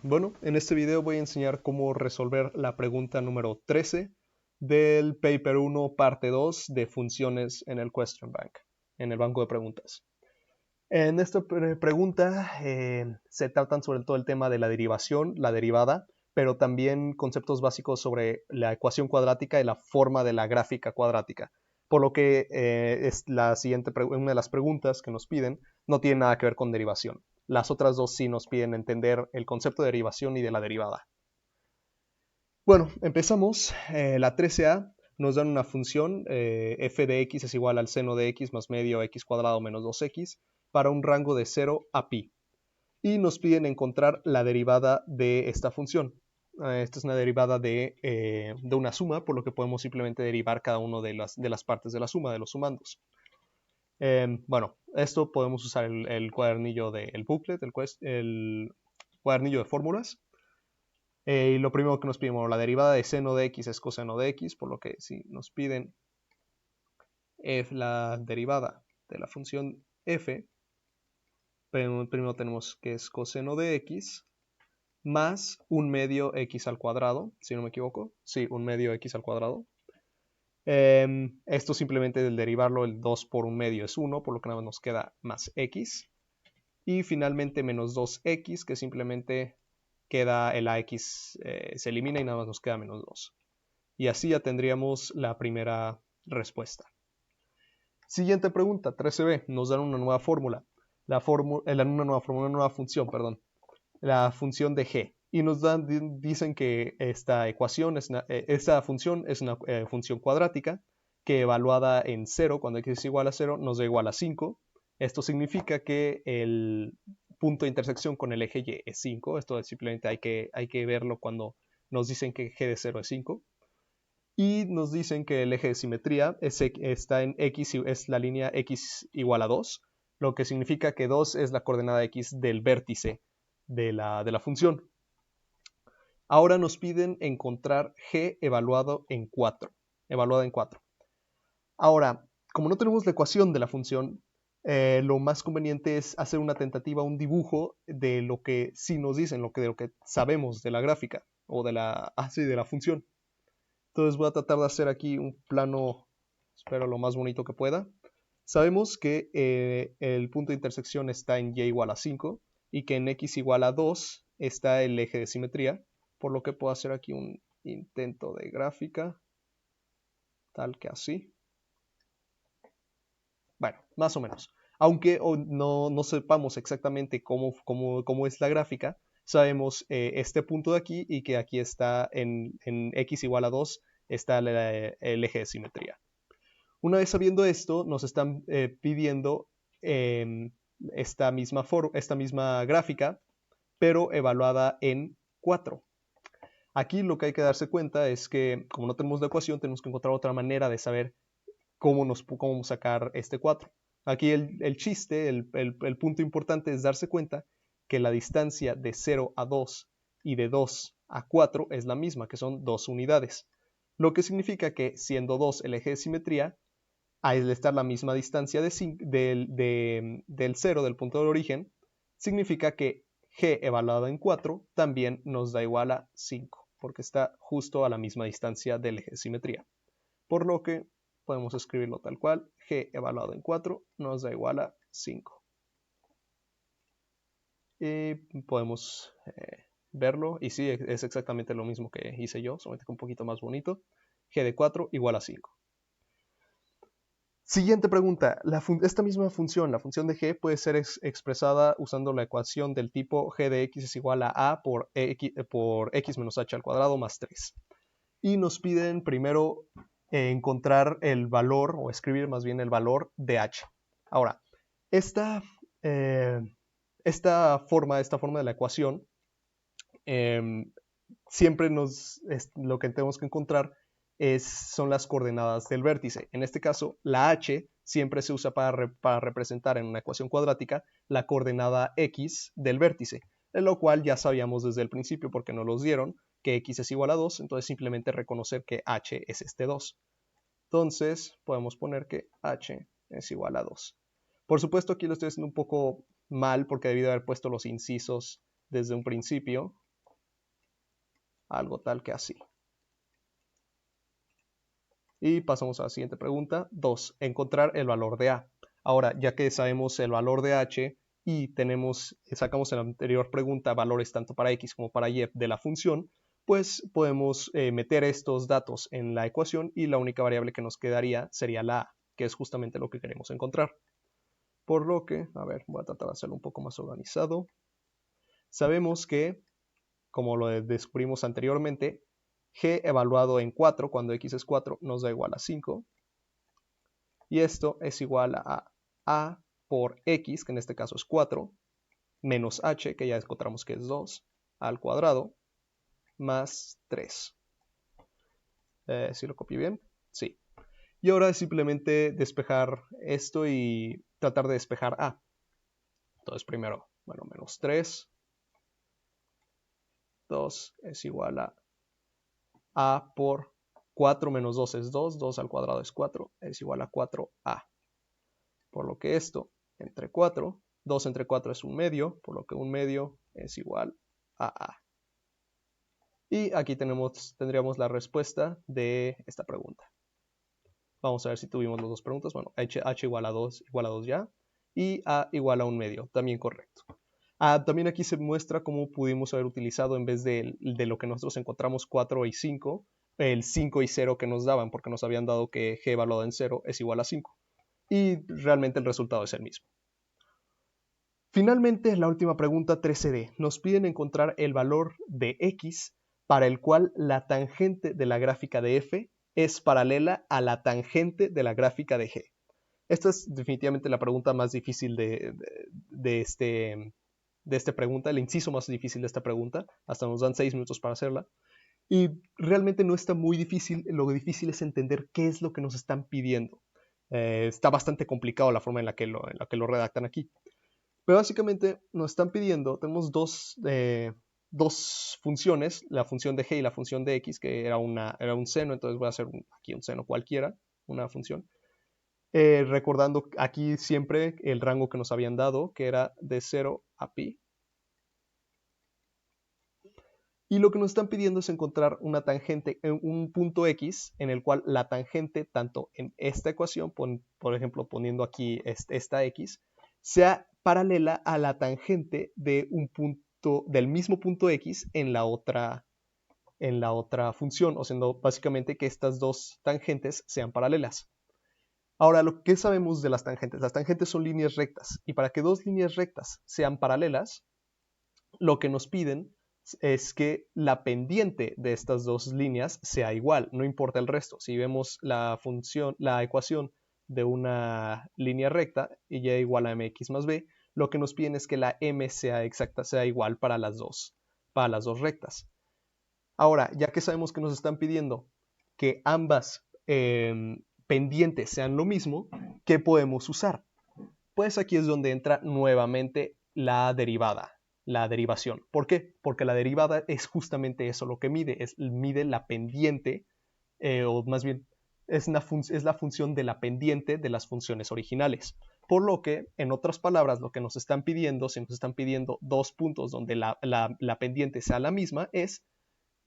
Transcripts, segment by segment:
Bueno, en este video voy a enseñar cómo resolver la pregunta número 13 del Paper 1, parte 2 de funciones en el Question Bank, en el banco de preguntas. En esta pregunta se tratan sobre todo el tema de la derivación, la derivada, pero también conceptos básicos sobre la ecuación cuadrática y la forma de la gráfica cuadrática. Por lo que es la siguiente una de las preguntas que nos piden no tiene nada que ver con derivación. Las otras dos sí nos piden entender el concepto de derivación y de la derivada. Bueno, empezamos. La 13a nos dan una función, f de x es igual al seno de x más medio x cuadrado menos 2x, para un rango de 0 a pi. Y nos piden encontrar la derivada de esta función. Esta es una derivada de una suma, por lo que podemos simplemente derivar cada una de las partes de la suma, de los sumandos. Bueno, esto podemos usar el cuadernillo del booklet, el cuadernillo de fórmulas. Y lo primero que nos piden, bueno, la derivada de seno de x es coseno de x, por lo que si nos piden la derivada de la función f, primero tenemos que es coseno de x más un medio x al cuadrado, si no me equivoco. Sí, un medio x al cuadrado. Esto simplemente del derivarlo, el 2 por un medio es 1, por lo que nada más nos queda más x. Y finalmente menos 2x, que simplemente queda el ax, se elimina y nada más nos queda menos 2. Y así ya tendríamos la primera respuesta. Siguiente pregunta, 13b, nos dan una nueva fórmula. Una nueva función, perdón. La función de g. Y nos dicen que esta función es una función cuadrática que evaluada en 0, cuando x es igual a 0, nos da igual a 5. Esto significa que el punto de intersección con el eje y es 5. Esto simplemente hay que verlo cuando nos dicen que g de 0 es 5. Y nos dicen que el eje de simetría está en x, es la línea x igual a 2, lo que significa que 2 es la coordenada x del vértice de la función. Ahora nos piden encontrar g evaluada en 4. Ahora, como no tenemos la ecuación de la función, lo más conveniente es hacer una tentativa, un dibujo de lo que sí nos dicen, de lo que sabemos de la gráfica o de la función. Entonces voy a tratar de hacer aquí un plano, espero lo más bonito que pueda. Sabemos que el punto de intersección está en y igual a 5 y que en x igual a 2 está el eje de simetría, por lo que puedo hacer aquí un intento de gráfica, tal que así. Bueno, más o menos. Aunque no sepamos exactamente cómo es la gráfica, sabemos este punto de aquí y que aquí está en x igual a 2 está el eje de simetría. Una vez sabiendo esto, nos están pidiendo esta misma gráfica, pero evaluada en 4. Aquí lo que hay que darse cuenta es que, como no tenemos la ecuación, tenemos que encontrar otra manera de saber cómo sacar este 4. Aquí el chiste, el punto importante es darse cuenta que la distancia de 0 a 2 y de 2 a 4 es la misma, que son 2 unidades. Lo que significa que siendo 2 el eje de simetría, al estar la misma distancia del 0, del punto de origen, significa que g evaluado en 4 también nos da igual a 5, porque está justo a la misma distancia del eje de simetría. Por lo que podemos escribirlo tal cual, g evaluado en 4 nos da igual a 5. Y podemos verlo, y sí, es exactamente lo mismo que hice yo, solamente que un poquito más bonito. G de 4 igual a 5. Siguiente pregunta. Esta misma función, la función de g, puede ser expresada usando la ecuación del tipo g de x es igual a por x menos h al cuadrado más 3. Y nos piden primero encontrar el valor, o escribir más bien el valor de h. Ahora, esta forma de la ecuación, siempre lo que tenemos que encontrar son las coordenadas del vértice. En este caso, la h siempre se usa para representar en una ecuación cuadrática la coordenada x del vértice, en lo cual ya sabíamos desde el principio, porque nos los dieron, que x es igual a 2, entonces simplemente reconocer que h es este 2. Entonces podemos poner que h es igual a 2. Por supuesto aquí lo estoy haciendo un poco mal porque debí de haber puesto los incisos desde un principio algo tal que así. Y pasamos a la siguiente pregunta. 2. Encontrar el valor de A. Ahora, ya que sabemos el valor de H y sacamos en la anterior pregunta valores tanto para X como para Y de la función, pues podemos meter estos datos en la ecuación y la única variable que nos quedaría sería la A, que es justamente lo que queremos encontrar. Por lo que, a ver, voy a tratar de hacerlo un poco más organizado. Sabemos que, como lo descubrimos anteriormente, G evaluado en 4, cuando X es 4, nos da igual a 5. Y esto es igual a por X, que en este caso es 4, menos H, que ya encontramos que es 2, al cuadrado, más 3. ¿Sí lo copié bien? Sí. Y ahora es simplemente despejar esto y tratar de despejar A. Entonces primero, bueno, menos 3. 2 es igual a por 4 menos 2 es 2. 2 al cuadrado es 4. Es igual a 4A. Por lo que esto entre 4, 2 entre 4 es un medio, por lo que un medio es igual a A. Y aquí tendríamos la respuesta de esta pregunta. Vamos a ver si tuvimos las dos preguntas. Bueno, H igual a 2 ya. Y A igual a un medio, también correcto. También aquí se muestra cómo pudimos haber utilizado en vez de lo que nosotros encontramos 4 y 5, el 5 y 0 que nos daban, porque nos habían dado que G evaluado en 0 es igual a 5. Y realmente el resultado es el mismo. Finalmente, la última pregunta 13D. Nos piden encontrar el valor de X para el cual la tangente de la gráfica de F es paralela a la tangente de la gráfica de G. Esta es definitivamente la pregunta más difícil de esta pregunta, el inciso más difícil de esta pregunta. Hasta nos dan 6 minutos para hacerla. Y realmente no está muy difícil, lo difícil es entender qué es lo que nos están pidiendo. Está bastante complicado la forma en la que lo redactan aquí. Pero básicamente nos están pidiendo, tenemos dos funciones, la función de G y la función de X, que era un seno, entonces voy a hacer aquí un seno cualquiera, una función. Recordando aquí siempre el rango que nos habían dado, que era de 0 a pi. Y lo que nos están pidiendo es encontrar una tangente en un punto X en el cual la tangente, tanto en esta ecuación, por ejemplo, poniendo aquí esta X, sea paralela a la tangente de un punto, del mismo punto X en la otra función, o sea, básicamente que estas dos tangentes sean paralelas. Ahora, lo que sabemos de las tangentes son líneas rectas, y para que dos líneas rectas sean paralelas, lo que nos piden es que la pendiente de estas dos líneas sea igual, no importa el resto. Si vemos la ecuación de una línea recta, y y igual a mx más b, lo que nos piden es que la m sea igual para las dos rectas. Ahora, ya que sabemos que nos están pidiendo que ambas pendientes sean lo mismo, ¿qué podemos usar? Pues aquí es donde entra nuevamente la derivación. ¿Por qué? Porque la derivada es justamente eso lo que mide la pendiente, o más bien es la función de la pendiente de las funciones originales. Por lo que, en otras palabras, lo que nos están pidiendo, si nos están pidiendo dos puntos donde la pendiente sea la misma, es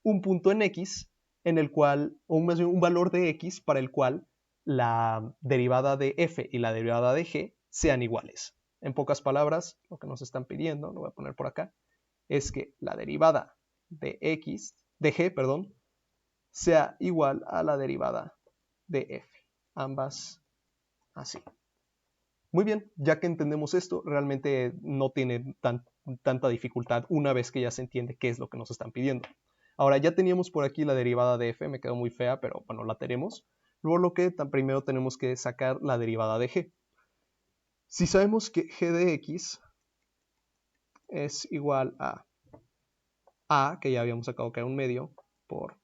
un punto en X en el cual, o más bien un valor de X para el cual la derivada de F y la derivada de G sean iguales. En pocas palabras, lo que nos están pidiendo, lo voy a poner por acá, es que la derivada de G, sea igual a la derivada de F. Ambas así. Muy bien, ya que entendemos esto, realmente no tiene tanta dificultad una vez que ya se entiende qué es lo que nos están pidiendo. Ahora, ya teníamos por aquí la derivada de f, me quedó muy fea, pero bueno, la tenemos. Luego lo que primero tenemos que sacar la derivada de g. Si sabemos que g de x es igual a, que ya habíamos sacado que era un medio, por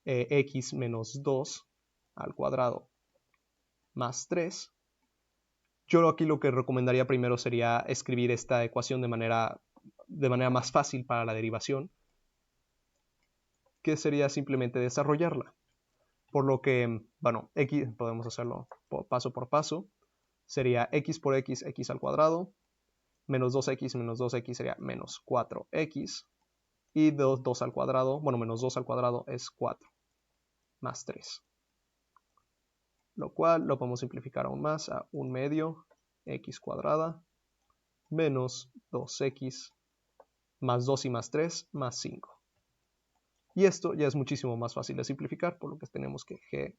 x menos 2 al cuadrado más 3, yo aquí lo que recomendaría primero sería escribir esta ecuación de manera más fácil para la derivación, que sería simplemente desarrollarla. Por lo que, bueno, x podemos hacerlo paso por paso. Sería x por x, x al cuadrado, Menos 2x sería menos 4x. Y 2 al cuadrado, bueno, menos 2 al cuadrado es 4, más 3. Lo cual lo podemos simplificar aún más a 1 medio x cuadrada menos 2x más 2 y más 3 más 5. Y esto ya es muchísimo más fácil de simplificar, por lo que tenemos que g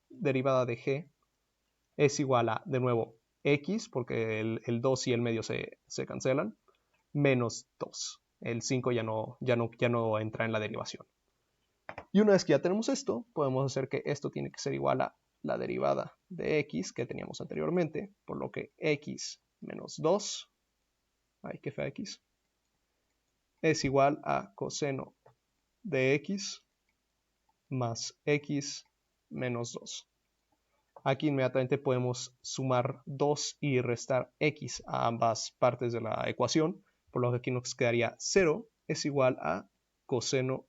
derivada de g es igual a, de nuevo, x, porque el 2 y el medio se cancelan, menos 2. El 5 ya no entra en la derivación. Y una vez que ya tenemos esto, podemos hacer que esto tiene que ser igual a la derivada de x que teníamos anteriormente, por lo que x menos 2, ay, qué fea x, es igual a coseno de x más x menos 2. Aquí inmediatamente podemos sumar 2 y restar x a ambas partes de la ecuación, por lo que aquí nos quedaría 0 es igual a coseno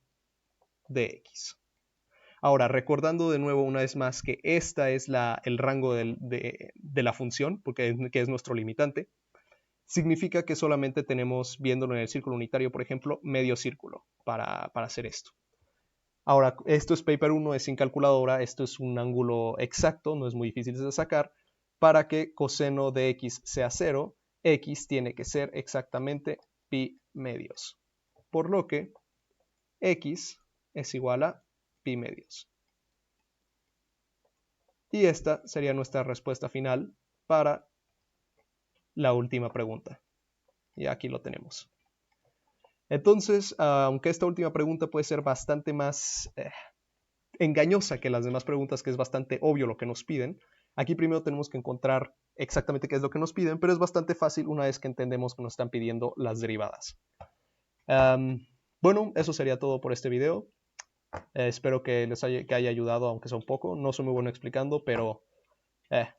de x. Ahora, recordando de nuevo una vez más que esta es el rango de la función, porque es nuestro limitante, significa que solamente tenemos, viéndolo en el círculo unitario, por ejemplo, medio círculo para hacer esto. Ahora, esto es paper 1, es sin calculadora, esto es un ángulo exacto, no es muy difícil de sacar. Para que coseno de x sea 0, x tiene que ser exactamente pi medios. Por lo que x es igual a pi medios. Y esta sería nuestra respuesta final para la última pregunta. Y aquí lo tenemos. Entonces, aunque esta última pregunta puede ser bastante más engañosa que las demás preguntas, que es bastante obvio lo que nos piden, aquí primero tenemos que encontrar exactamente qué es lo que nos piden, pero es bastante fácil una vez que entendemos que nos están pidiendo las derivadas. Bueno, eso sería todo por este video. Espero que haya ayudado, aunque sea un poco. No soy muy bueno explicando, pero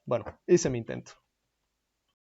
bueno, hice mi intento.